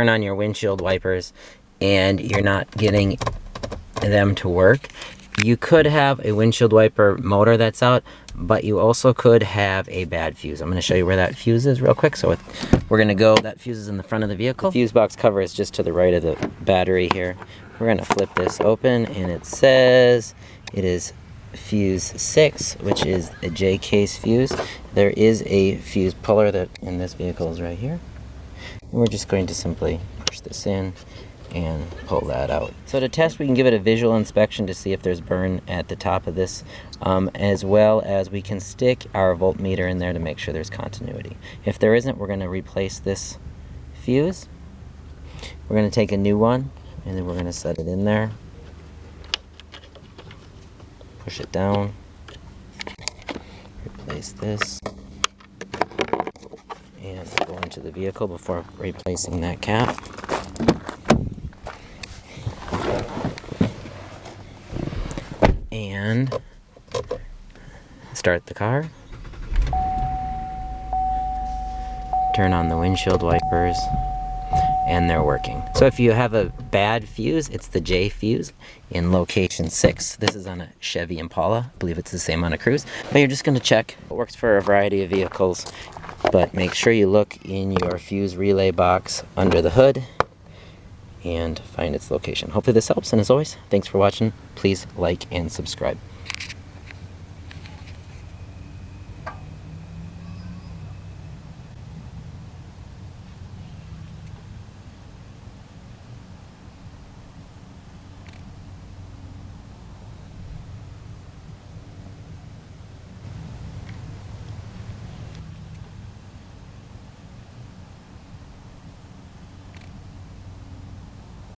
turn on your windshield wipers and you're not getting them to work, you could have a windshield wiper motor that's out, but you also could have a bad fuse. I'm going to show you where that fuse is real quick. So we're going to go, that fuse is in the front of the vehicle. The fuse box cover is just to the right of the battery here. We're going to flip this open and it says it is fuse 6, which is a J case fuse. There is a fuse puller that in this vehicle is right here. And we're just going to simply push this in and pull that out. So to test, we can give it a visual inspection to see if there's burn at the top of this, as well as we can stick our voltmeter in there to make sure there's continuity. If there isn't, we're going to replace this fuse. We're going to take a new one and then we're going to set it in there. Push it down. Replace this. And go into the vehicle before replacing that cap. And start the car. Turn on the windshield wipers, and they're working. So if you have a bad fuse, it's the J fuse in location 6. This is on a Chevy Impala. I believe it's the same on a Cruise. But you're just going to check. It works for a variety of vehicles, but make sure you look in your fuse relay box under the hood and find its location. Hopefully this helps, and as always, thanks for watching. Please like and subscribe.